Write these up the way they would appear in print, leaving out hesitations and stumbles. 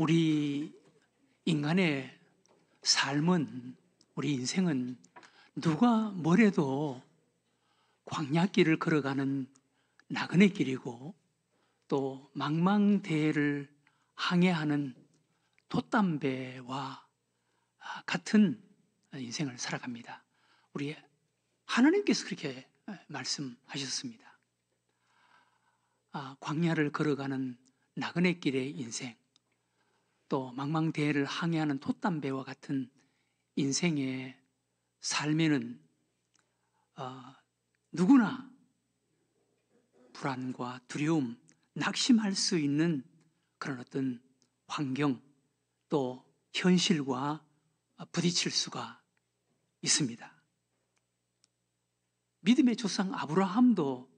우리 인간의 삶은, 우리 인생은 누가 뭐래도 광야길을 걸어가는 나그네 길이고, 또 망망대해를 항해하는 돛담배와 같은 인생을 살아갑니다. 우리 하나님께서 그렇게 말씀하셨습니다. 광야를 걸어가는 나그네 길의 인생, 또 망망대해를 항해하는 돛담배와 같은 인생의 삶에는 누구나 불안과 두려움, 낙심할 수 있는 그런 어떤 환경, 또 현실과 부딪힐 수가 있습니다. 믿음의 조상 아브라함도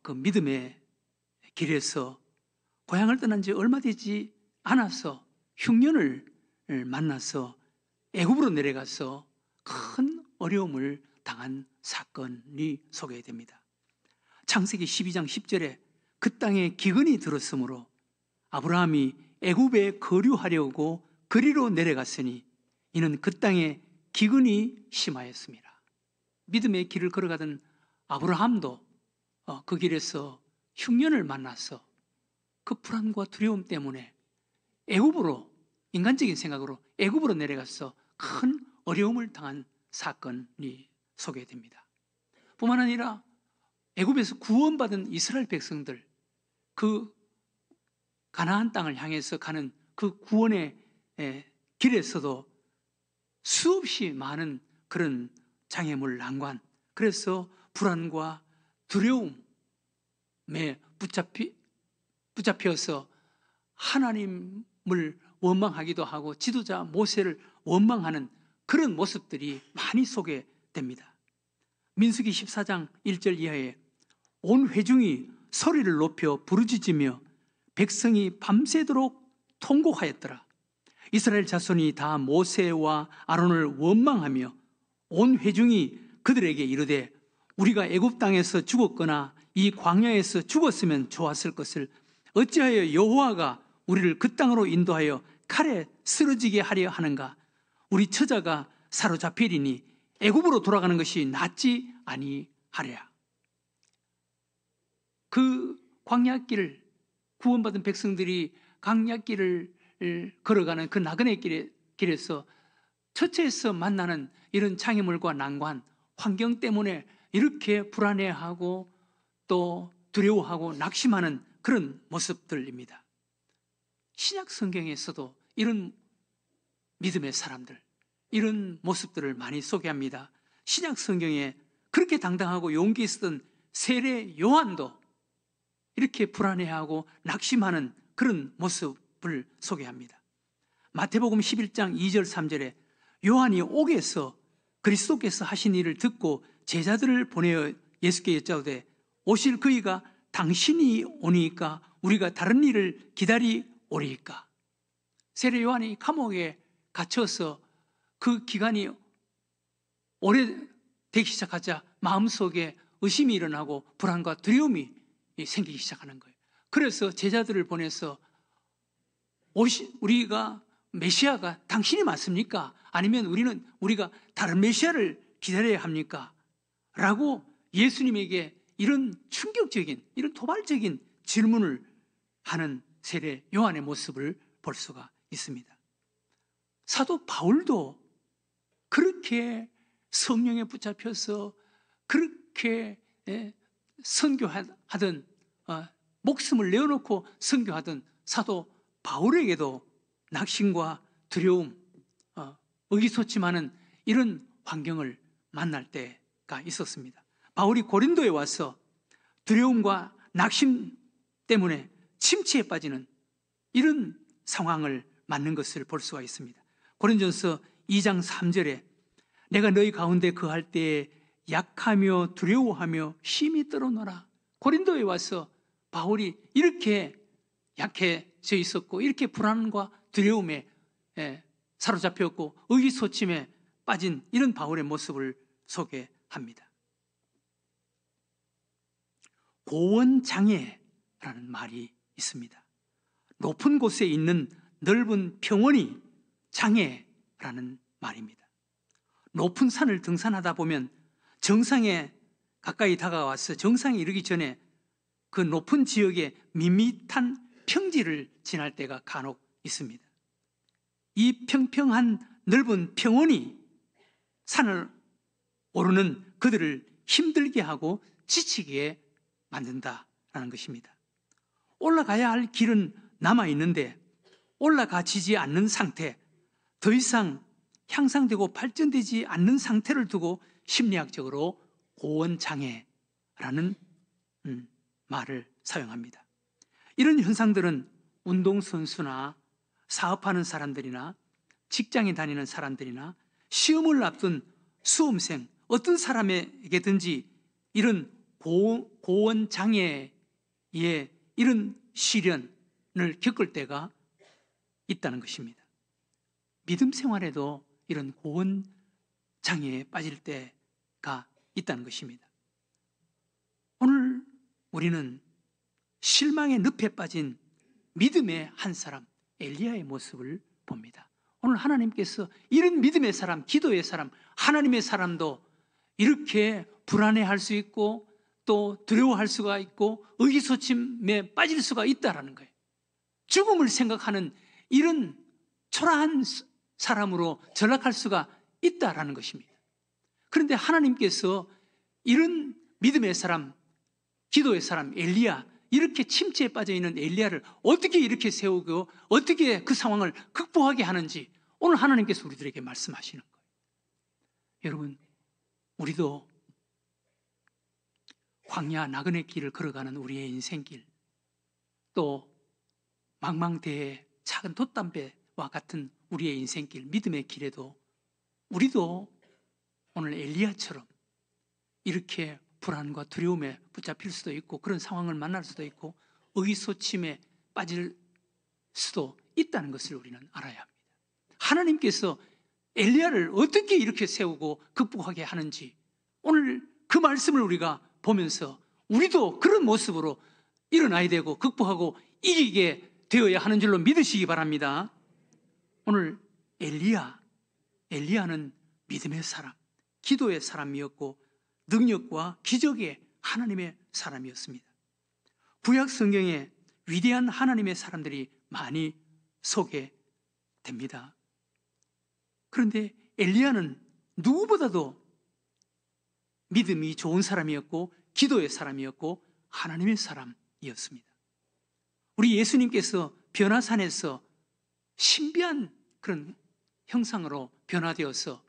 그 믿음의 길에서 고향을 떠난 지 얼마 되지 않아서 흉년을 만나서 애굽으로 내려가서 큰 어려움을 당한 사건이 소개됩니다. 창세기 12장 10절에 그 땅에 기근이 들었으므로 아브라함이 애굽에 거류하려고 그리로 내려갔으니 이는 그 땅에 기근이 심하였습니다. 믿음의 길을 걸어가던 아브라함도 그 길에서 흉년을 만나서 그 불안과 두려움 때문에 애굽으로, 인간적인 생각으로 애굽으로 내려가서 큰 어려움을 당한 사건이 소개됩니다. 뿐만 아니라 애굽에서 구원받은 이스라엘 백성들, 그 가나안 땅을 향해서 가는 그 구원의 길에서도 수없이 많은 그런 장애물, 난관, 그래서 불안과 두려움에 붙잡혀서 하나님을 원망하기도 하고 지도자 모세를 원망하는 그런 모습들이 많이 소개됩니다. 민수기 14장 1절 이하에 온 회중이 소리를 높여 부르짖으며 백성이 밤새도록 통곡하였더라. 이스라엘 자손이 다 모세와 아론을 원망하며 온 회중이 그들에게 이르되 우리가 애굽 땅에서 죽었거나 이 광야에서 죽었으면 좋았을 것을 어찌하여 여호와가 우리를 그 땅으로 인도하여 칼에 쓰러지게 하려 하는가? 우리 처자가 사로잡히리니 애굽으로 돌아가는 것이 낫지 아니하랴. 그 광야길을, 구원받은 백성들이 광야길을 걸어가는 그 나그네 길에서 처처에서 만나는 이런 장애물과 난관, 환경 때문에 이렇게 불안해하고 또 두려워하고 낙심하는 그런 모습들입니다. 신약 성경에서도 이런 믿음의 사람들, 이런 모습들을 많이 소개합니다. 신약 성경에 그렇게 당당하고 용기 있었던 세례 요한도 이렇게 불안해하고 낙심하는 그런 모습을 소개합니다. 마태복음 11장 2절 3절에 요한이 옥에서 그리스도께서 하신 일을 듣고 제자들을 보내어 예수께 여짜오되 오실 그이가 당신이 오니까 우리가 다른 일을 기다리오리이까. 세례 요한이 감옥에 갇혀서 그 기간이 오래되기 시작하자 마음속에 의심이 일어나고 불안과 두려움이 생기기 시작하는 거예요. 그래서 제자들을 보내서 우리가 메시아가 당신이 맞습니까? 아니면 우리가 다른 메시아를 기다려야 합니까? 라고 예수님에게 이런 충격적인, 이런 도발적인 질문을 하는 세례 요한의 모습을 볼 수가 있습니다. 사도 바울도 그렇게 성령에 붙잡혀서 그렇게 선교하던, 목숨을 내어놓고 선교하던 사도 바울에게도 낙심과 두려움, 의기소침하는 이런 환경을 만날 때가 있었습니다. 바울이 고린도에 와서 두려움과 낙심 때문에 침체에 빠지는 이런 상황을 맞는 것을 볼 수가 있습니다. 고린전서 2장 3절에 내가 너희 가운데 거할 때에 약하며 두려워하며 힘이 떨어노라. 고린도에 와서 바울이 이렇게 약해져 있었고 이렇게 불안과 두려움에 사로잡혔고 의기소침에 빠진 이런 바울의 모습을 소개합니다. 고원장애라는 말이 있습니다. 높은 곳에 있는 넓은 평원이 장애라는 말입니다. 높은 산을 등산하다 보면 정상에 가까이 다가와서 정상에 이르기 전에 그 높은 지역의 밋밋한 평지를 지날 때가 간혹 있습니다. 이 평평한 넓은 평원이 산을 오르는 그들을 힘들게 하고 지치게 만든다라는 것입니다. 올라가야 할 길은 남아있는데 올라가지지 않는 상태, 더 이상 향상되고 발전되지 않는 상태를 두고 심리학적으로 고원장애라는 말을 사용합니다. 이런 현상들은 운동선수나 사업하는 사람들이나 직장에 다니는 사람들이나 시험을 앞둔 수험생, 어떤 사람에게든지 이런 고원장애의 이런 시련을 겪을 때가 있다는 것입니다. 믿음 생활에도 이런 고원장애에 빠질 때가 있다는 것입니다. 오늘 우리는 실망의 늪에 빠진 믿음의 한 사람 엘리야의 모습을 봅니다. 오늘 하나님께서 이런 믿음의 사람, 기도의 사람, 하나님의 사람도 이렇게 불안해할 수 있고 또 두려워할 수가 있고 의기소침에 빠질 수가 있다는 거예요. 죽음을 생각하는 이런 초라한 사람으로 전락할 수가 있다는 것입니다. 그런데 하나님께서 이런 믿음의 사람, 기도의 사람 엘리야, 이렇게 침체에 빠져있는 엘리야를 어떻게 이렇게 세우고 어떻게 그 상황을 극복하게 하는지 오늘 하나님께서 우리들에게 말씀하시는 거예요. 여러분, 우리도 광야 나그네 길을 걸어가는 우리의 인생길, 또 망망대해 작은 돛담배와 같은 우리의 인생길, 믿음의 길에도 우리도 오늘 엘리야처럼 이렇게 불안과 두려움에 붙잡힐 수도 있고 그런 상황을 만날 수도 있고 의기소침에 빠질 수도 있다는 것을 우리는 알아야 합니다. 하나님께서 엘리야를 어떻게 이렇게 세우고 극복하게 하는지 오늘 그 말씀을 우리가 보면서 우리도 그런 모습으로 일어나야 되고 극복하고 이기게 되어야 하는 줄로 믿으시기 바랍니다. 오늘 엘리야는 믿음의 사람, 기도의 사람이었고 능력과 기적의 하나님의 사람이었습니다. 구약 성경에 위대한 하나님의 사람들이 많이 소개됩니다. 그런데 엘리야는 누구보다도 믿음이 좋은 사람이었고 기도의 사람이었고 하나님의 사람이었습니다. 우리 예수님께서 변화산에서 신비한 그런 형상으로 변화되어서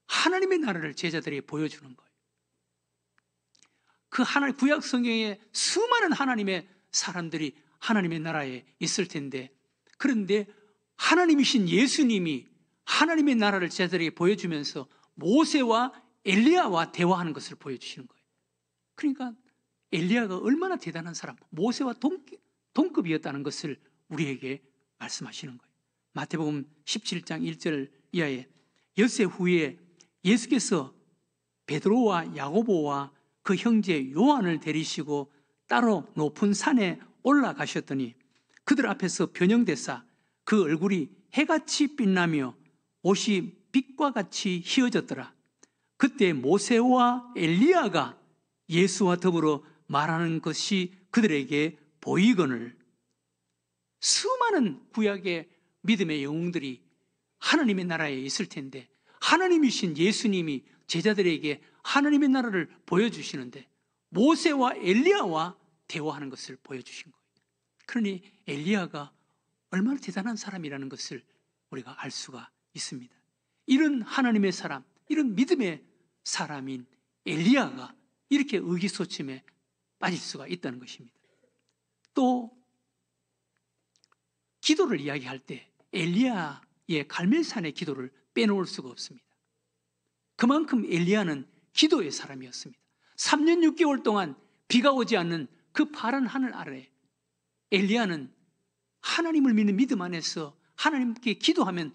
하나님의 나라를 제자들에게 보여주는 거예요. 그 하나님 구약 성경에 수많은 하나님의 사람들이 하나님의 나라에 있을 텐데, 그런데 하나님이신 예수님이 하나님의 나라를 제자들에게 보여주면서 모세와 엘리야와 대화하는 것을 보여주시는 거예요. 그러니까 엘리야가 얼마나 대단한 사람, 모세와 동급이었다는 것을 우리에게 말씀하시는 거예요. 마태복음 17장 1절 이하에 엿새 후에 예수께서 베드로와 야고보와 그 형제 요한을 데리시고 따로 높은 산에 올라가셨더니 그들 앞에서 변형되사 그 얼굴이 해같이 빛나며 옷이 빛과 같이 희어졌더라. 그때 모세와 엘리야가 예수와 더불어 말하는 것이 그들에게 보이거늘. 수많은 구약의 믿음의 영웅들이 하나님의 나라에 있을 텐데 하나님이신 예수님이 제자들에게 하나님의 나라를 보여주시는데 모세와 엘리야와 대화하는 것을 보여주신 거예요. 그러니 엘리야가 얼마나 대단한 사람이라는 것을 우리가 알 수가 있습니다. 이런 하나님의 사람, 이런 믿음의 사람인 엘리야가 이렇게 의기소침에 빠질 수가 있다는 것입니다. 또 기도를 이야기할 때 엘리야의 갈멜산의 기도를 빼놓을 수가 없습니다. 그만큼 엘리야는 기도의 사람이었습니다. 3년 6개월 동안 비가 오지 않는 그 파란 하늘 아래 엘리야는 하나님을 믿는 믿음 안에서 하나님께 기도하면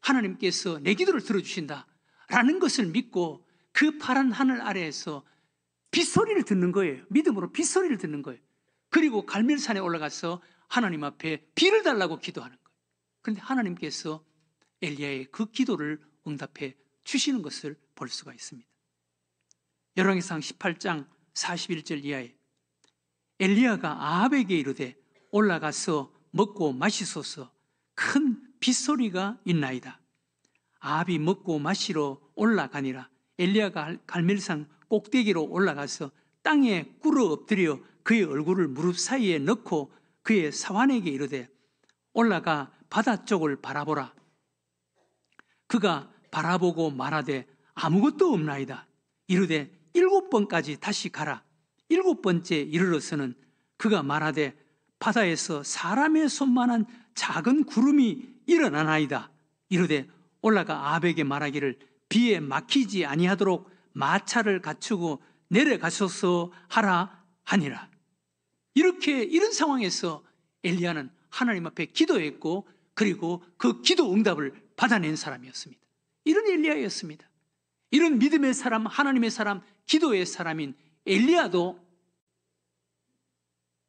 하나님께서 내 기도를 들어주신다라는 것을 믿고 그 파란 하늘 아래에서 빗소리를 듣는 거예요. 믿음으로 빗소리를 듣는 거예요. 그리고 갈멜산에 올라가서 하나님 앞에 비를 달라고 기도하는 거예요. 그런데 하나님께서 엘리야의 그 기도를 응답해 주시는 것을 볼 수가 있습니다. 열왕기상 18장 41절 이하에 엘리야가 아합에게 이르되 올라가서 먹고 마시소서, 큰 빗소리가 있나이다. 아합이 먹고 마시러 올라가니라. 엘리야가 갈멜산 꼭대기로 올라가서 땅에 꿇어 엎드려 그의 얼굴을 무릎 사이에 넣고 그의 사환에게 이르되 올라가 바다 쪽을 바라보라. 그가 바라보고 말하되 아무것도 없나이다. 이르되 7번까지 다시 가라. 7번째 이르러서는 그가 말하되 바다에서 사람의 손만한 작은 구름이 일어나나이다. 이르되 올라가 아합에게 말하기를 비에 막히지 아니하도록 마차를 갖추고 내려가소서 하라 하니라. 이런 상황에서 엘리야는 하나님 앞에 기도했고, 그리고 그 기도 응답을 받아낸 사람이었습니다. 이런 엘리야였습니다. 이런 믿음의 사람, 하나님의 사람, 기도의 사람인 엘리야도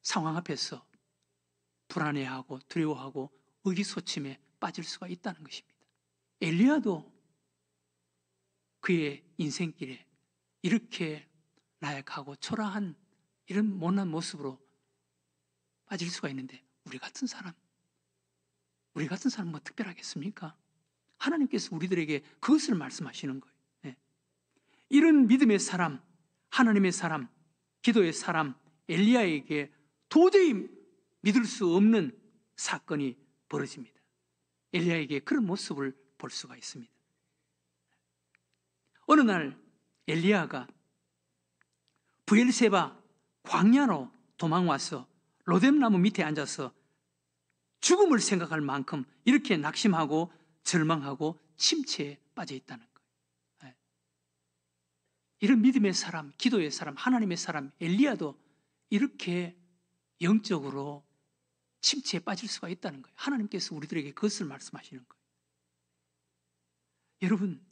상황 앞에서 불안해하고 두려워하고 의기소침에 빠질 수가 있다는 것입니다. 엘리야도 그의 인생길에 이렇게 나약하고 초라한 이런 못난 모습으로 빠질 수가 있는데, 우리 같은 사람 뭐 특별하겠습니까? 하나님께서 우리들에게 그것을 말씀하시는 거예요. 네. 이런 믿음의 사람, 하나님의 사람, 기도의 사람 엘리야에게 도저히 믿을 수 없는 사건이 벌어집니다. 엘리야에게 그런 모습을 볼 수가 있습니다. 어느 날 엘리야가 브엘세바 광야로 도망와서 로뎀나무 밑에 앉아서 죽음을 생각할 만큼 이렇게 낙심하고 절망하고 침체에 빠져 있다는 거예요. 이런 믿음의 사람, 기도의 사람, 하나님의 사람 엘리야도 이렇게 영적으로 침체에 빠질 수가 있다는 거예요. 하나님께서 우리들에게 그것을 말씀하시는 거예요. 여러분,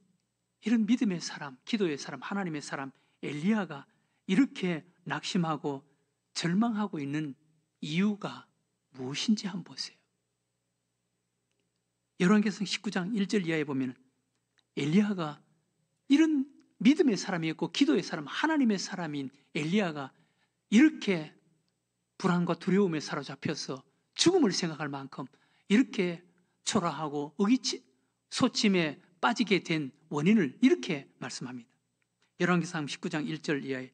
이런 믿음의 사람, 기도의 사람, 하나님의 사람 엘리야가 이렇게 낙심하고 절망하고 있는 이유가 무엇인지 한번 보세요. 열왕기상 19장 1절 이하에 보면 엘리야가 이런 믿음의 사람이었고 기도의 사람, 하나님의 사람인 엘리야가 이렇게 불안과 두려움에 사로잡혀서 죽음을 생각할 만큼 이렇게 초라하고 의기소침에 빠지게 된 원인을 이렇게 말씀합니다. 열왕기상 19장 1절 이하에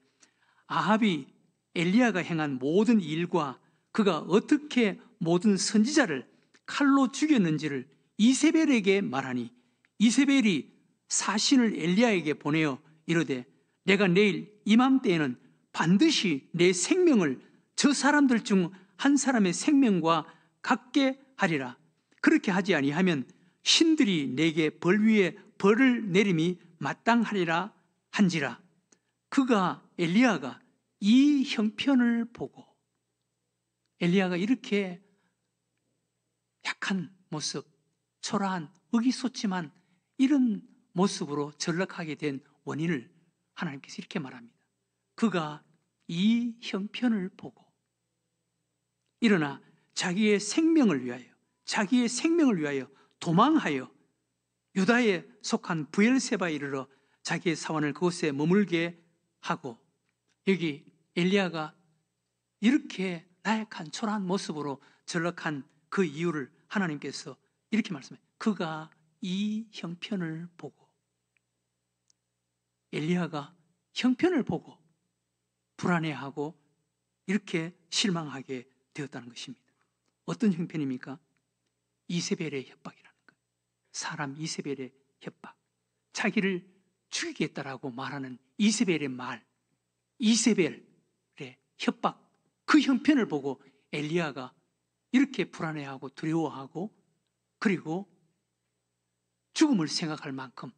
아합이 엘리야가 행한 모든 일과 그가 어떻게 모든 선지자를 칼로 죽였는지를 이세벨에게 말하니 이세벨이 사신을 엘리야에게 보내어 이르되 내가 내일 이맘때에는 반드시 내 생명을 저 사람들 중 한 사람의 생명과 같게 하리라. 그렇게 하지 아니하면 신들이 내게 벌 위에 벌을 내림이 마땅하리라 한지라. 엘리야가 이 형편을 보고, 엘리야가 이렇게 약한 모습, 초라한 의기소침한 이런 모습으로 전락하게 된 원인을 하나님께서 이렇게 말합니다. 그가 이 형편을 보고 일어나 자기의 생명을 위하여 도망하여 유다에 속한 브엘세바에 이르러 자기의 사원을 그곳에 머물게 하고, 여기 엘리야가 이렇게 나약한 초라한 모습으로 전락한 그 이유를 하나님께서 이렇게 말씀해요. 그가 이 형편을 보고, 엘리야가 형편을 보고 불안해하고 이렇게 실망하게 되었다는 것입니다. 어떤 형편입니까? 이세벨의 협박이라는 거예요. 사람 이세벨의 협박, 자기를 죽이겠다라고 말하는 이세벨의 말, 이세벨의 협박, 그 형편을 보고 엘리야가 이렇게 불안해하고 두려워하고 그리고 죽음을 생각할 만큼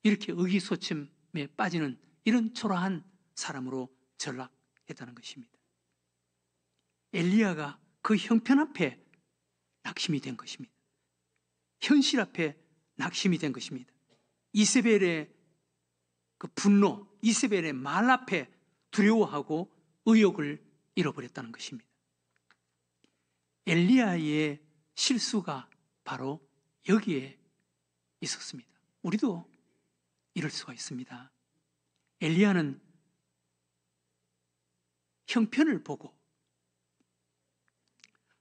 이렇게 의기소침에 빠지는 이런 초라한 사람으로 전락했다는 것입니다. 엘리야가 그 형편 앞에 낙심이 된 것입니다. 현실 앞에 낙심이 된 것입니다. 이세벨의 그 분노, 이세벨의 말 앞에 두려워하고 의욕을 잃어버렸다는 것입니다. 엘리야의 실수가 바로 여기에 있었습니다. 우리도 이럴 수가 있습니다. 엘리야는 형편을 보고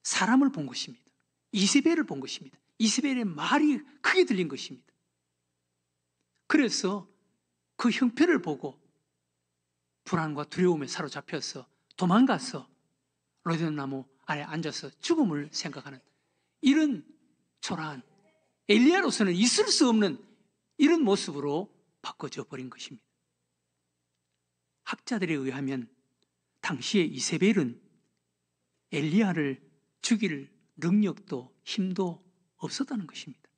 사람을 본 것입니다. 이세벨을 본 것입니다. 이세벨의 말이 크게 들린 것입니다. 그래서 그 형편을 보고 불안과 두려움에 사로잡혀서 도망가서 로뎀나무 아래 앉아서 죽음을 생각하는 이런 초라한, 엘리야로서는 있을 수 없는 이런 모습으로 바꿔져 버린 것입니다. 학자들에 의하면 당시에 이세벨은 엘리야를 죽일 능력도 힘도 없었다는 것입니다.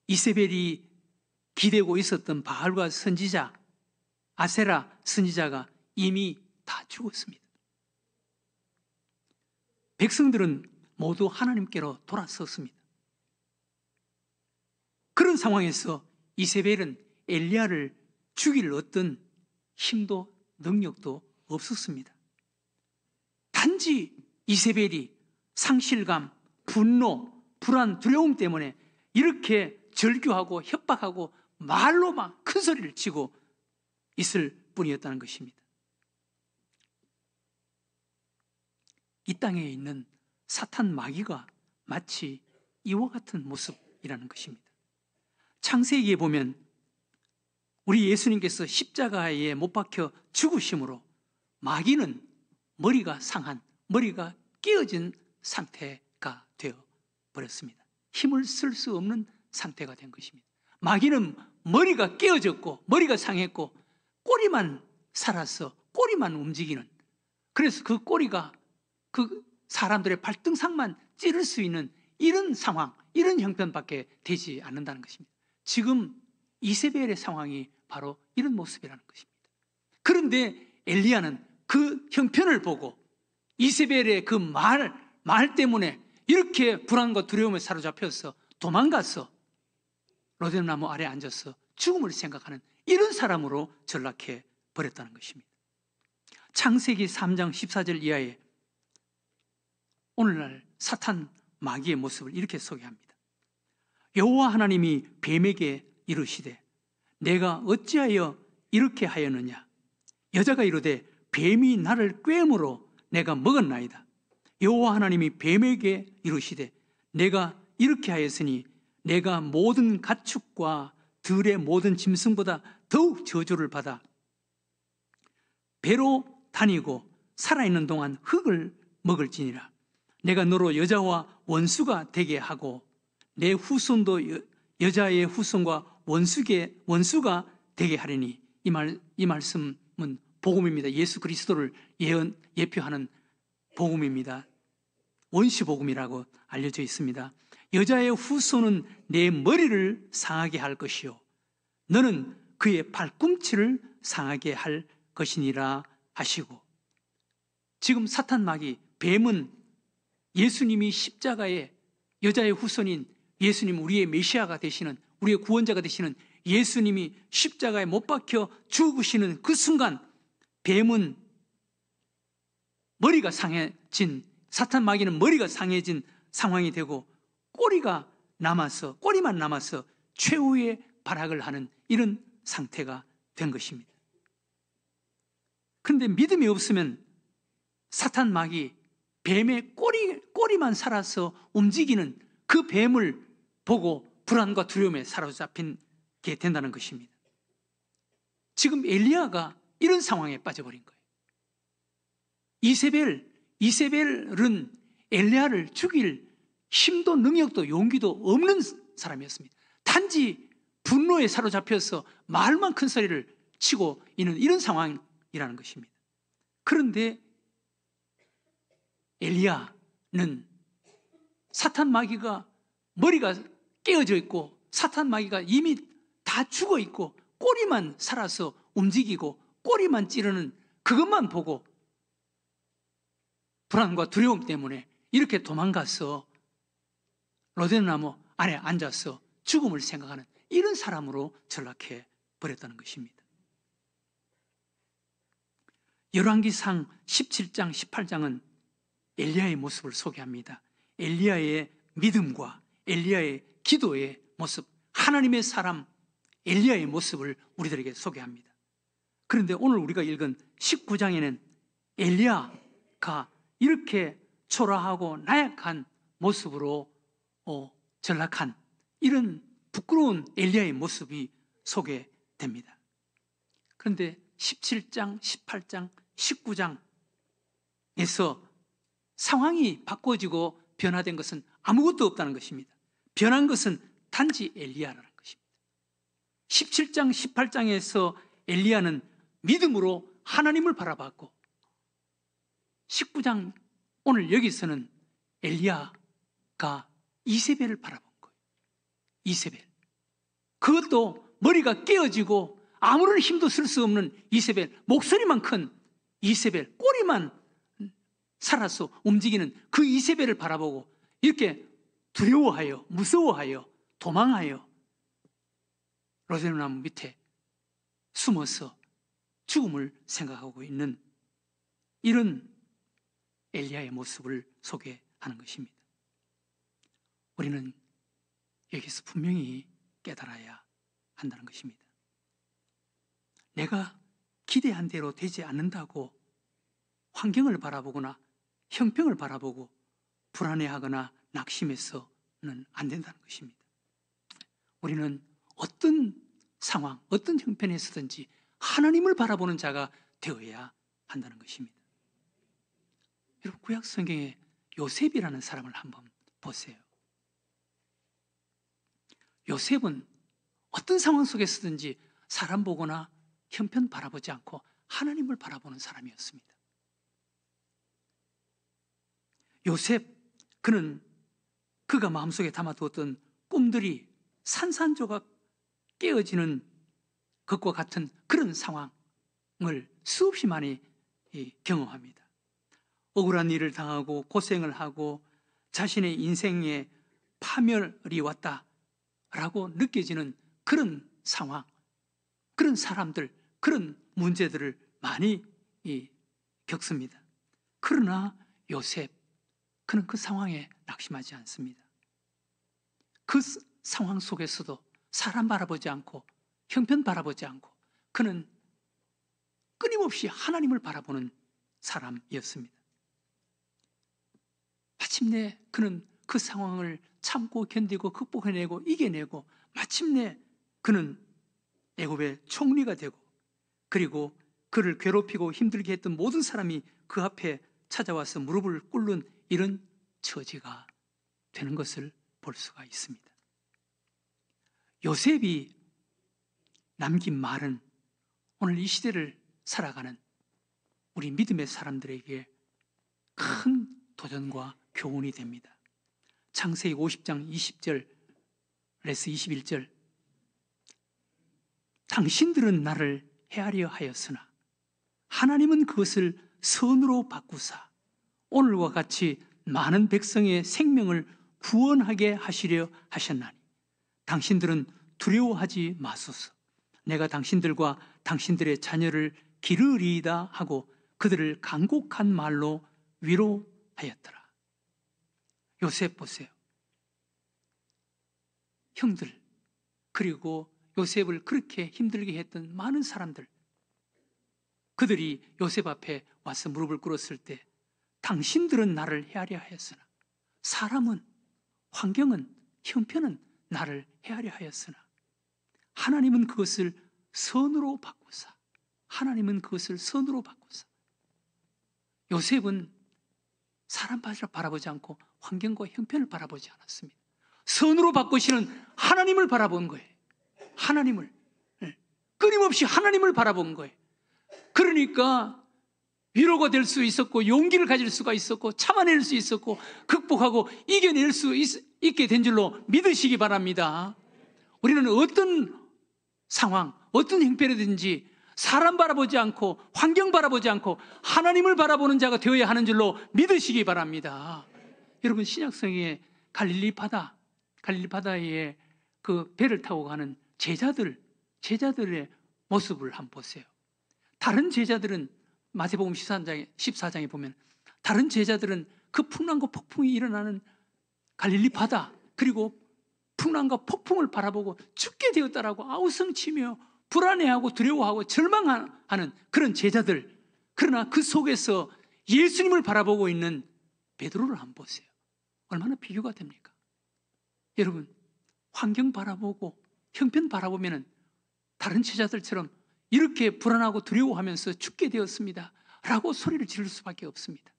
이세벨이 기대고 있었던 바알과 선지자, 아세라 선지자가 이미 다 죽었습니다. 백성들은 모두 하나님께로 돌아섰습니다. 그런 상황에서 이세벨은 엘리야를 죽일 어떤 힘도 능력도 없었습니다. 단지 이세벨이 상실감, 분노, 불안, 두려움 때문에 이렇게 절규하고 협박하고 말로 막 큰 소리를 치고 있을 뿐이었다는 것입니다. 이 땅에 있는 사탄 마귀가 마치 이와 같은 모습이라는 것입니다. 창세기에 보면 우리 예수님께서 십자가에 못 박혀 죽으심으로 마귀는 머리가 상한, 머리가 깨어진 상태가 되어 버렸습니다. 힘을 쓸 수 없는 상태가 된 것입니다. 마귀는 머리가 깨어졌고 머리가 상했고 꼬리만 살아서 꼬리만 움직이는, 그래서 그 꼬리가 그 사람들의 발등상만 찌를 수 있는 이런 상황, 이런 형편밖에 되지 않는다는 것입니다. 지금 이세벨의 상황이 바로 이런 모습이라는 것입니다. 그런데 엘리야는 그 형편을 보고 이세벨의 그 말 때문에 이렇게 불안과 두려움에 사로잡혀서 도망가서 로뎀나무 아래 앉아서 죽음을 생각하는 이런 사람으로 전락해 버렸다는 것입니다. 창세기 3장 14절 이하에 오늘날 사탄 마귀의 모습을 이렇게 소개합니다. 여호와 하나님이 뱀에게 이르시되 내가 어찌하여 이렇게 하였느냐. 여자가 이르되 뱀이 나를 꿰므로 내가 먹었나이다. 여호와 하나님이 뱀에게 이르시되 내가 이렇게 하였으니 내가 모든 가축과 들의 모든 짐승보다 더욱 저주를 받아 배로 다니고 살아있는 동안 흙을 먹을지니라. 내가 너로 여자와 원수가 되게 하고 내 후손도 여자의 후손과 원수가 되게 하리니. 이 말씀은 복음입니다. 예수 그리스도를 예표하는 복음입니다. 원시복음이라고 알려져 있습니다. 여자의 후손은 내 머리를 상하게 할 것이요 너는 그의 발꿈치를 상하게 할 것이니라 하시고, 지금 사탄 마귀 뱀은 예수님이 십자가에 여자의 후손인 예수님, 우리의 메시아가 되시는, 우리의 구원자가 되시는 예수님이 십자가에 못 박혀 죽으시는 그 순간 뱀은 머리가 상해진, 사탄 마귀는 머리가 상해진 상황이 되고 꼬리만 남아서 최후의 발악을 하는 이런 상태가 된 것입니다. 그런데 믿음이 없으면 사탄 마귀 뱀의 꼬리만 살아서 움직이는 그 뱀을 보고 불안과 두려움에 사로잡히게 된다는 것입니다. 지금 엘리야가 이런 상황에 빠져버린 거예요. 이세벨은 엘리야를 죽일 힘도 능력도 용기도 없는 사람이었습니다. 단지 분노에 사로잡혀서 말만 큰 소리를 치고 있는 이런 상황이라는 것입니다. 그런데 엘리야는 사탄 마귀가 머리가 깨어져 있고 사탄 마귀가 이미 다 죽어 있고 꼬리만 살아서 움직이고 꼬리만 찌르는 그것만 보고 불안과 두려움 때문에 이렇게 도망가서 로뎀나무 안에 앉아서 죽음을 생각하는 이런 사람으로 전락해 버렸다는 것입니다. 열왕기상 17장 18장은 엘리야의 모습을 소개합니다. 엘리야의 믿음과 엘리야의 기도의 모습, 하나님의 사람 엘리야의 모습을 우리들에게 소개합니다. 그런데 오늘 우리가 읽은 19장에는 엘리야가 이렇게 초라하고 나약한 모습으로 전락한 이런 부끄러운 엘리야의 모습이 소개됩니다. 그런데 17장, 18장, 19장에서 상황이 바꿔지고 변화된 것은 아무것도 없다는 것입니다. 변한 것은 단지 엘리야라는 것입니다. 17장, 18장에서 엘리야는 믿음으로 하나님을 바라봤고 19장 오늘 여기서는 엘리야가 이세벨을 바라본 거예요. 이세벨. 그것도 머리가 깨어지고 아무런 힘도 쓸 수 없는 이세벨, 목소리만 큰 이세벨, 꼬리만 살아서 움직이는 그 이세벨을 바라보고 이렇게 두려워하여, 무서워하여, 도망하여 로제나무 밑에 숨어서 죽음을 생각하고 있는 이런 엘리야의 모습을 소개하는 것입니다. 우리는 여기서 분명히 깨달아야 한다는 것입니다. 내가 기대한 대로 되지 않는다고 환경을 바라보거나 형평을 바라보고 불안해하거나 낙심해서는 안 된다는 것입니다. 우리는 어떤 상황, 어떤 형편에서든지 하나님을 바라보는 자가 되어야 한다는 것입니다. 여러분, 구약 성경에 요셉이라는 사람을 한번 보세요. 요셉은 어떤 상황 속에서든지 사람 보거나 형편 바라보지 않고 하나님을 바라보는 사람이었습니다. 요셉, 그가 마음속에 담아두었던 꿈들이 산산조각 깨어지는 것과 같은 그런 상황을 수없이 많이 경험합니다. 억울한 일을 당하고 고생을 하고 자신의 인생에 파멸이 왔다라고 느껴지는 그런 상황, 그런 사람들, 그런 문제들을 많이 겪습니다. 그러나 요셉, 그는 그 상황에 낙심하지 않습니다. 그 상황 속에서도 사람 바라보지 않고 형편 바라보지 않고 그는 끊임없이 하나님을 바라보는 사람이었습니다. 마침내 그는 그 상황을 참고 견디고 극복해내고 이겨내고 마침내 그는 애굽의 총리가 되고 그리고 그를 괴롭히고 힘들게 했던 모든 사람이 그 앞에 찾아와서 무릎을 꿇는 이런 처지가 되는 것을 볼 수가 있습니다. 요셉이 남긴 말은 오늘 이 시대를 살아가는 우리 믿음의 사람들에게 큰 도전과 교훈이 됩니다. 창세기 50장 20절에서 21절, 당신들은 나를 헤아려 하였으나 하나님은 그것을 선으로 바꾸사 오늘과 같이 많은 백성의 생명을 구원하게 하시려 하셨나니 당신들은 두려워하지 마소서. 내가 당신들과 당신들의 자녀를 기르리이다 하고 그들을 간곡한 말로 위로하였더라. 요셉 보세요. 형들, 그리고 요셉을 그렇게 힘들게 했던 많은 사람들, 그들이 요셉 앞에 와서 무릎을 꿇었을 때 당신들은 나를 헤아려 하였으나, 사람은, 환경은, 형편은 나를 헤아려 하였으나 하나님은 그것을 선으로 바꾸사, 하나님은 그것을 선으로 바꾸사. 요셉은 사람 바라보지 않고 환경과 형편을 바라보지 않았습니다. 선으로 바꾸시는 하나님을 바라본 거예요. 하나님을, 끊임없이 하나님을 바라본 거예요. 그러니까 위로가 될 수 있었고 용기를 가질 수가 있었고 참아낼 수 있었고 극복하고 이겨낼 수 있게 된 줄로 믿으시기 바랍니다. 우리는 어떤 상황, 어떤 형편이든지 사람 바라보지 않고 환경 바라보지 않고 하나님을 바라보는 자가 되어야 하는 줄로 믿으시기 바랍니다. 여러분, 신약성경에 갈릴리 바다에 그 배를 타고 가는 제자들의 모습을 한번 보세요. 다른 제자들은 마태복음 14장에 보면 다른 제자들은 그 풍랑과 폭풍이 일어나는 갈릴리 바다 그리고 풍랑과 폭풍을 바라보고 죽게 되었다라고 아우성치며 불안해하고 두려워하고 절망하는 그런 제자들, 그러나 그 속에서 예수님을 바라보고 있는 베드로를 한번 보세요. 얼마나 비교가 됩니까? 여러분, 환경 바라보고 형편 바라보면 다른 제자들처럼 이렇게 불안하고 두려워하면서 죽게 되었습니다 라고 소리를 지를 수밖에 없습니다.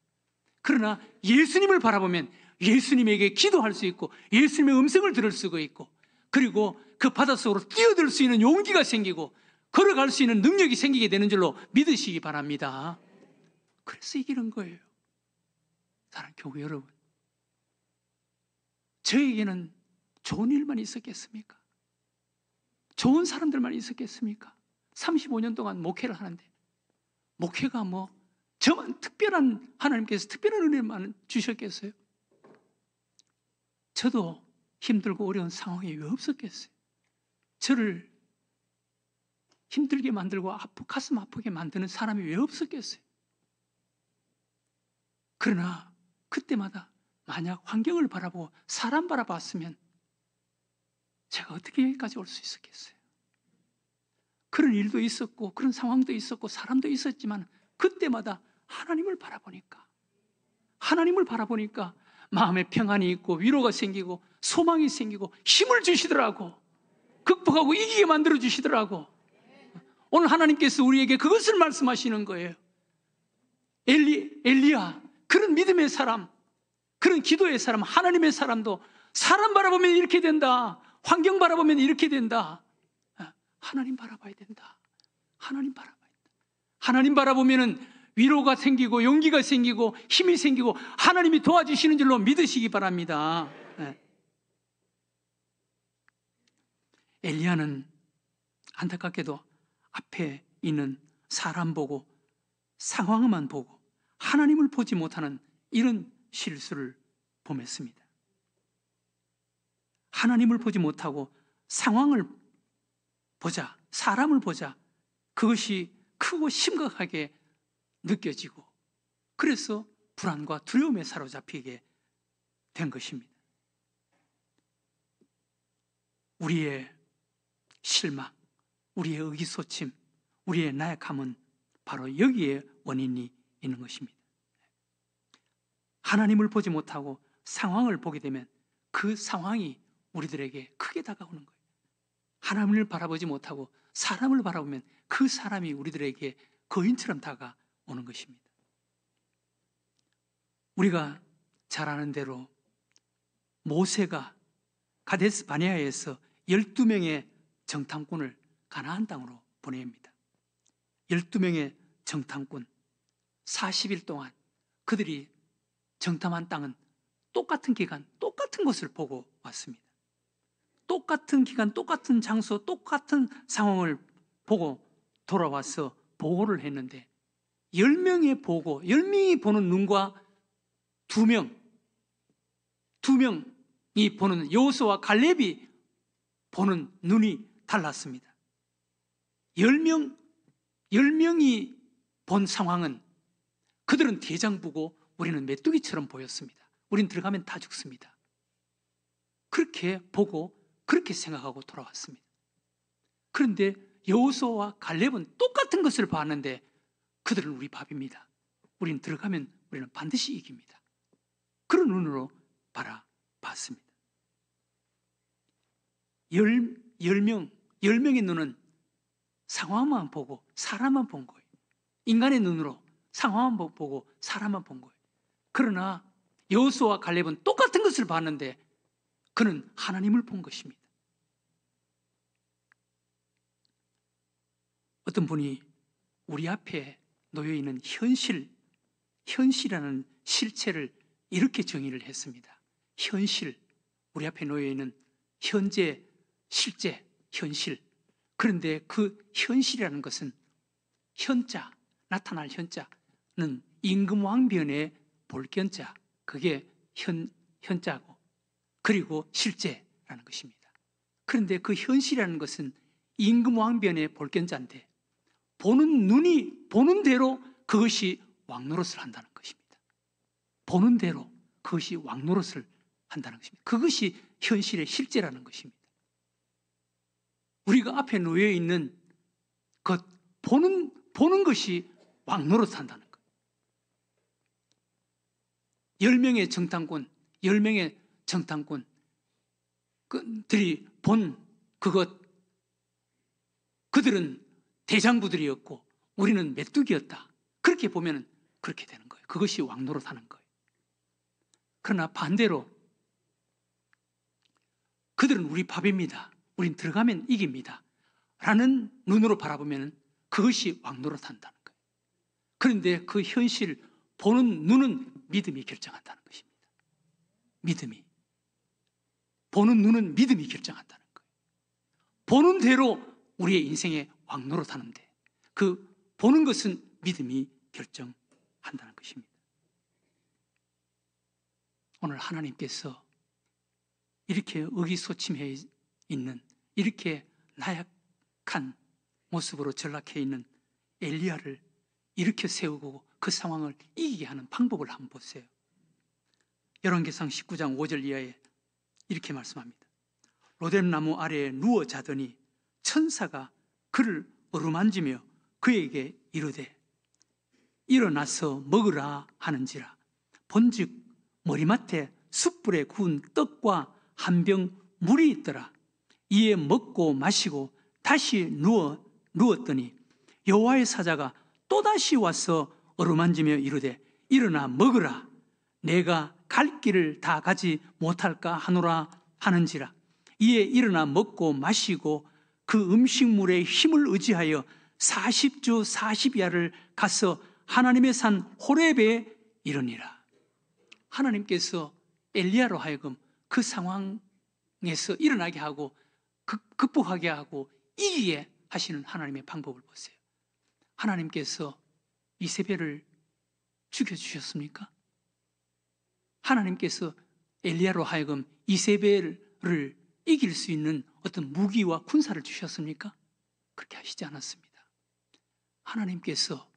그러나 예수님을 바라보면 예수님에게 기도할 수 있고 예수님의 음성을 들을 수가 있고 그리고 그 바닷속으로 뛰어들 수 있는 용기가 생기고 걸어갈 수 있는 능력이 생기게 되는 줄로 믿으시기 바랍니다. 그래서 이기는 거예요. 사랑하는 교회 여러분, 저에게는 좋은 일만 있었겠습니까? 좋은 사람들만 있었겠습니까? 35년 동안 목회를 하는데 목회가 저만 특별한 하나님께서 특별한 은혜만 주셨겠어요? 저도 힘들고 어려운 상황이 왜 없었겠어요? 저를 힘들게 만들고 가슴 아프게 만드는 사람이 왜 없었겠어요? 그러나 그때마다 만약 환경을 바라보고 사람 바라봤으면 제가 어떻게 여기까지 올 수 있었겠어요? 그런 일도 있었고 그런 상황도 있었고 사람도 있었지만 그때마다 하나님을 바라보니까 마음에 평안이 있고 위로가 생기고 소망이 생기고 힘을 주시더라고. 극복하고 이기게 만들어 주시더라고. 오늘 하나님께서 우리에게 그것을 말씀하시는 거예요. 엘리야, 그런 믿음의 사람, 그런 기도의 사람, 하나님의 사람도 사람 바라보면 이렇게 된다. 환경 바라보면 이렇게 된다. 하나님 바라봐야 된다. 하나님 바라보면은 위로가 생기고 용기가 생기고 힘이 생기고 하나님이 도와주시는 줄로 믿으시기 바랍니다. 엘리야는 안타깝게도 앞에 있는 사람 보고 상황만 보고 하나님을 보지 못하는 이런 실수를 범했습니다. 하나님을 보지 못하고 상황을 보자, 사람을 보자, 그것이 크고 심각하게 느껴지고 그래서 불안과 두려움에 사로잡히게 된 것입니다. 우리의 실망, 우리의 의기소침, 우리의 나약함은 바로 여기에 원인이 있는 것입니다. 하나님을 보지 못하고 상황을 보게 되면 그 상황이 우리들에게 크게 다가오는 거예요. 하나님을 바라보지 못하고 사람을 바라보면 그 사람이 우리들에게 거인처럼 다가오는 것입니다. 우리가 잘 아는 대로 모세가 가데스 바네아에서 12명의 정탐꾼을 가나안 땅으로 보냅니다. 12명의 정탐꾼 40일 동안 그들이 정탐한 땅은 똑같은 기간, 똑같은 것을 보고 왔습니다. 똑같은 기간, 똑같은 장소, 똑같은 상황을 보고 돌아와서 보고를 했는데 10명의 보고, 10명이 보는 눈과 2명이 보는 여호수아와 갈렙이 보는 눈이 달랐습니다. 10명이 본 상황은 그들은 대장 보고 우리는 메뚜기처럼 보였습니다. 우린 들어가면 다 죽습니다. 그렇게 보고 그렇게 생각하고 돌아왔습니다. 그런데 여호수아와 갈렙은 똑같은 것을 봤는데 그들은 우리 밥입니다. 우린 들어가면 우리는 반드시 이깁니다. 그런 눈으로 바라봤습니다. 10명의 눈은 상황만 보고 사람만 본 거예요. 인간의 눈으로 상황만 보고 사람만 본 거예요. 그러나 여호수아와 갈렙은 똑같은 것을 봤는데 그는 하나님을 본 것입니다. 어떤 분이 우리 앞에 놓여있는 현실이라는 실체를 이렇게 정의를 했습니다. 현실, 우리 앞에 놓여있는 현재, 실제, 현실. 그런데 그 현실이라는 것은 현자, 나타날 현자는 임금왕변의 볼견자, 그게 현자고 그리고 실제라는 것입니다. 그런데 그 현실이라는 것은 임금왕변의 볼견자인데 보는 눈이 보는 대로 그것이 왕노릇을 한다는 것입니다. 보는 대로 그것이 왕노릇을 한다는 것입니다. 그것이 현실의 실제라는 것입니다. 우리가 앞에 놓여 있는 것, 보는 것이 왕노릇 한다는 거예요. 10명의 정탐꾼, 10명의 정탐꾼들이 본 그것, 그들은 대장부들이었고 우리는 메뚜기였다. 그렇게 보면 그렇게 되는 거예요. 그것이 왕노릇 하는 거예요. 그러나 반대로 그들은 우리 밥입니다. 우린 들어가면 이깁니다. 라는 눈으로 바라보면 그것이 왕노릇 한다는 거예요. 그런데 그 현실 보는 눈은 믿음이 결정한다는 것입니다. 믿음이. 보는 눈은 믿음이 결정한다는 거예요. 보는 대로 우리의 인생에 왕노릇 하는데 그 보는 것은 믿음이 결정한다는 것입니다. 오늘 하나님께서 이렇게 의기소침해 있는, 이렇게 나약한 모습으로 전락해 있는 엘리야를 일으켜 세우고 그 상황을 이기게 하는 방법을 한번 보세요. 열왕기상 19장 5절 이하에 이렇게 말씀합니다. 로뎀나무 아래에 누워 자더니 천사가 그를 어루만지며 그에게 이르되 일어나서 먹으라 하는지라. 본즉 머리맡에 숯불에 구운 떡과 한 병 물이 있더라. 이에 먹고 마시고 다시 누웠더니 여호와의 사자가 또다시 와서 어루만지며 이르되 일어나 먹으라. 내가 갈 길을 다 가지 못할까 하노라 하는지라. 이에 일어나 먹고 마시고 그 음식물의 힘을 의지하여 40주 40야를 가서 하나님의 산 호렙에 이르니라. 하나님께서 엘리야로 하여금 그 상황에서 일어나게 하고 극복하게 하고 이기게 하시는 하나님의 방법을 보세요. 하나님께서 이세벨을 죽여주셨습니까? 하나님께서 엘리야로 하여금 이세벨을 이길 수 있는 어떤 무기와 군사를 주셨습니까? 그렇게 하시지 않았습니다. 하나님께서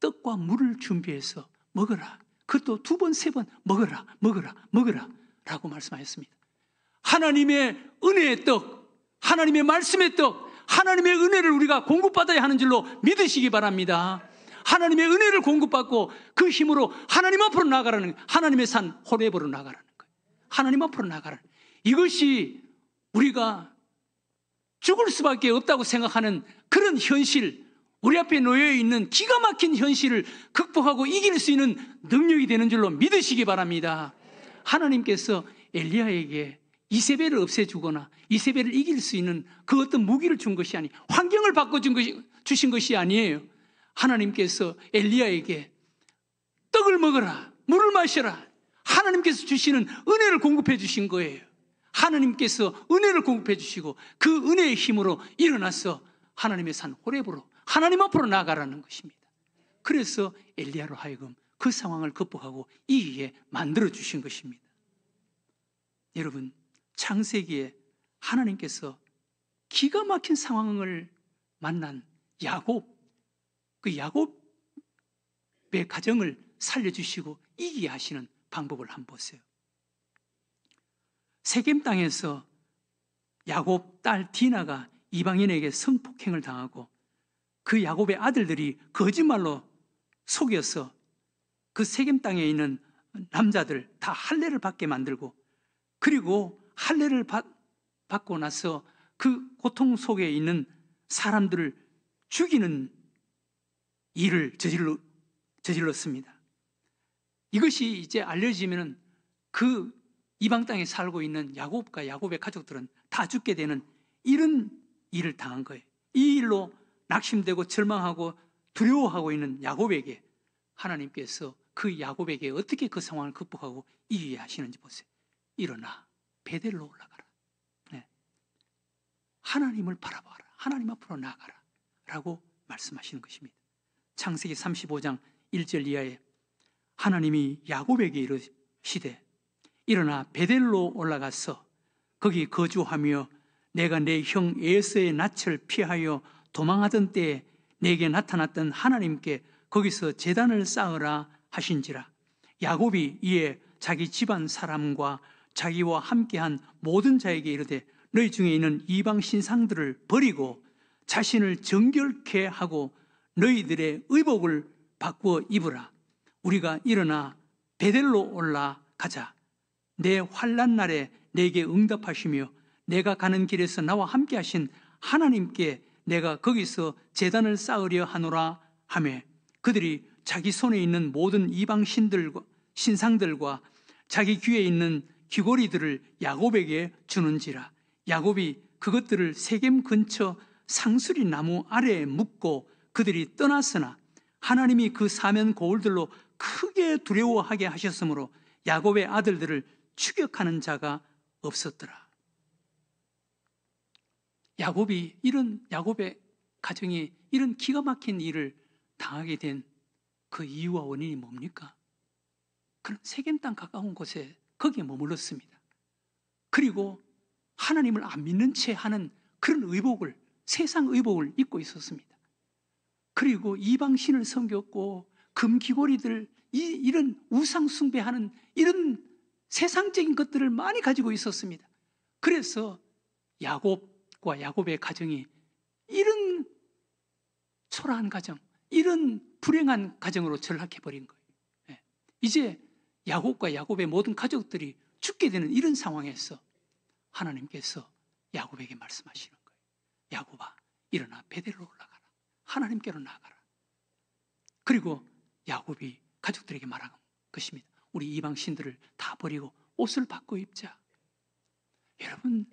떡과 물을 준비해서 먹어라. 그것도 2번, 3번 먹어라, 먹어라, 먹어라 라고 말씀하셨습니다. 하나님의 은혜의 떡, 하나님의 말씀의 떡, 하나님의 은혜를 우리가 공급받아야 하는 줄로 믿으시기 바랍니다. 하나님의 은혜를 공급받고 그 힘으로 하나님 앞으로 나아가라는, 하나님의 산 호렙으로 나아가라는 거예요. 하나님 앞으로 나아가라는, 이것이 우리가 죽을 수밖에 없다고 생각하는 그런 현실, 우리 앞에 놓여 있는 기가 막힌 현실을 극복하고 이길 수 있는 능력이 되는 줄로 믿으시기 바랍니다. 하나님께서 엘리야에게 이세벨을 없애주거나 이세벨을 이길 수 있는 그 어떤 무기를 준 것이 아니, 환경을 주신 것이 아니에요. 하나님께서 엘리야에게 떡을 먹어라, 물을 마셔라, 하나님께서 주시는 은혜를 공급해 주신 거예요. 하나님께서 은혜를 공급해 주시고 그 은혜의 힘으로 일어나서 하나님의 산 호렙으로 하나님 앞으로 나아가라는 것입니다. 그래서 엘리야로 하여금 그 상황을 극복하고 이기게 만들어 주신 것입니다. 여러분, 창세기에 하나님께서 기가 막힌 상황을 만난 야곱, 그 야곱의 가정을 살려주시고 이기게 하시는 방법을 한번 보세요. 세겜 땅에서 야곱 딸 디나가 이방인에게 성폭행을 당하고 그 야곱의 아들들이 거짓말로 속여서 그 세겜 땅에 있는 남자들 다 할례를 받게 만들고, 그리고 할례를 받고 나서 그 고통 속에 있는 사람들을 죽이는 일을 저질렀습니다. 이것이 이제 알려지면 그 이방 땅에 살고 있는 야곱과 야곱의 가족들은 다 죽게 되는 이런 일을 당한 거예요. 이 일로 낙심되고 절망하고 두려워하고 있는 야곱에게 하나님께서 그 야곱에게 어떻게 그 상황을 극복하고 이기게 하시는지 보세요. 일어나 베델로 올라가라. 네. 하나님을 바라봐라. 하나님 앞으로 나아가라 라고 말씀하시는 것입니다. 창세기 35장 1절 이하에 하나님이 야곱에게 이르시되 일어나 베델로 올라가서 거기 거주하며 내가 내 형 에서의 낯을 피하여 도망하던 때에 내게 나타났던 하나님께 거기서 제단을 쌓으라 하신지라. 야곱이 이에 자기 집안 사람과 자기와 함께한 모든 자에게 이르되 너희 중에 있는 이방 신상들을 버리고 자신을 정결케 하고 너희들의 의복을 바꾸어 입으라. 우리가 일어나 베델로 올라가자. 내 환난 날에 내게 응답하시며 내가 가는 길에서 나와 함께 하신 하나님께 내가 거기서 제단을 쌓으려 하노라 하며 그들이 자기 손에 있는 모든 이방 신상들과 자기 귀에 있는 귀고리들을 야곱에게 주는지라. 야곱이 그것들을 세겜 근처 상수리 나무 아래에 묻고 그들이 떠났으나 하나님이 그 사면 고울들로 크게 두려워하게 하셨으므로 야곱의 아들들을 추격하는 자가 없었더라. 야곱의 가정이 이런 기가 막힌 일을 당하게 된 그 이유와 원인이 뭡니까? 그런 세겜 땅 가까운 곳에 거기에 머물렀습니다. 그리고 하나님을 안 믿는 채 하는 그런 의복을, 세상 의복을 입고 있었습니다. 그리고 이방신을 섬겼고 금귀고리들, 이런 우상 숭배하는 이런 세상적인 것들을 많이 가지고 있었습니다. 그래서 야곱과 야곱의 가정이 이런 초라한 가정, 이런 불행한 가정으로 전락해버린 거예요. 이제 야곱과 야곱의 모든 가족들이 죽게 되는 이런 상황에서 하나님께서 야곱에게 말씀하시는 거예요. 야곱아, 일어나 베델로 올라가라. 하나님께로 나아가라. 그리고 야곱이 가족들에게 말한 것입니다. 우리 이방 신들을 다 버리고 옷을 바꿔 입자. 여러분,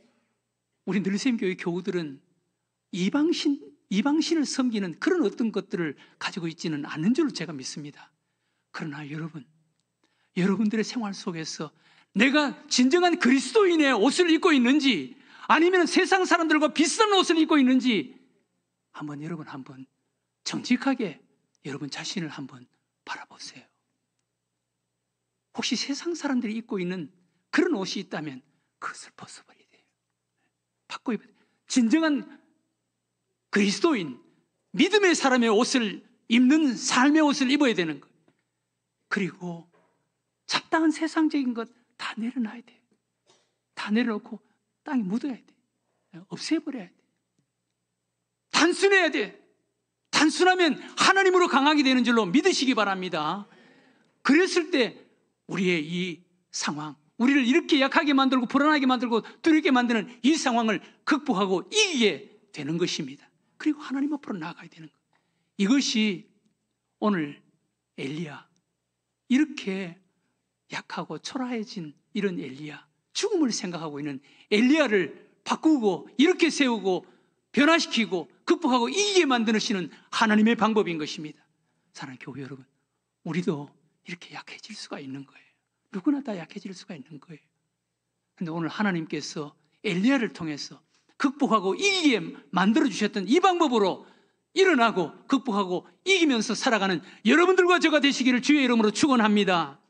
우리 늘샘교회 교우들은 이방신을 섬기는 그런 어떤 것들을 가지고 있지는 않는 줄로 제가 믿습니다. 그러나 여러분들의 생활 속에서 내가 진정한 그리스도인의 옷을 입고 있는지 아니면 세상 사람들과 비슷한 옷을 입고 있는지 여러분 한번 정직하게 여러분 자신을 한번 바라보세요. 혹시 세상 사람들이 입고 있는 그런 옷이 있다면 그것을 벗어버려야 돼요. 바꿔 입어야 돼요. 진정한 그리스도인, 믿음의 사람의 옷을 입는 삶의 옷을 입어야 되는 거예요. 그리고 잡다한 세상적인 것 다 내려놔야 돼요. 다 내려놓고 땅에 묻어야 돼. 없애버려야 돼. 단순해야 돼. 단순하면 하나님으로 강하게 되는 줄로 믿으시기 바랍니다. 그랬을 때 우리의 이 상황, 우리를 이렇게 약하게 만들고 불안하게 만들고 두렵게 만드는 이 상황을 극복하고 이기게 되는 것입니다. 그리고 하나님 앞으로 나아가야 되는 것. 이것이 오늘 엘리야, 이렇게 약하고 초라해진 이런 엘리야, 죽음을 생각하고 있는 엘리야를 바꾸고 이렇게 세우고 변화시키고 극복하고 이기게 만드시는 하나님의 방법인 것입니다. 사랑하는 교회 여러분, 우리도 이렇게 약해질 수가 있는 거예요. 누구나 다 약해질 수가 있는 거예요. 그런데 오늘 하나님께서 엘리야를 통해서 극복하고 이기게 만들어주셨던 이 방법으로 일어나고 극복하고 이기면서 살아가는 여러분들과 저가 되시기를 주의 이름으로 축원합니다.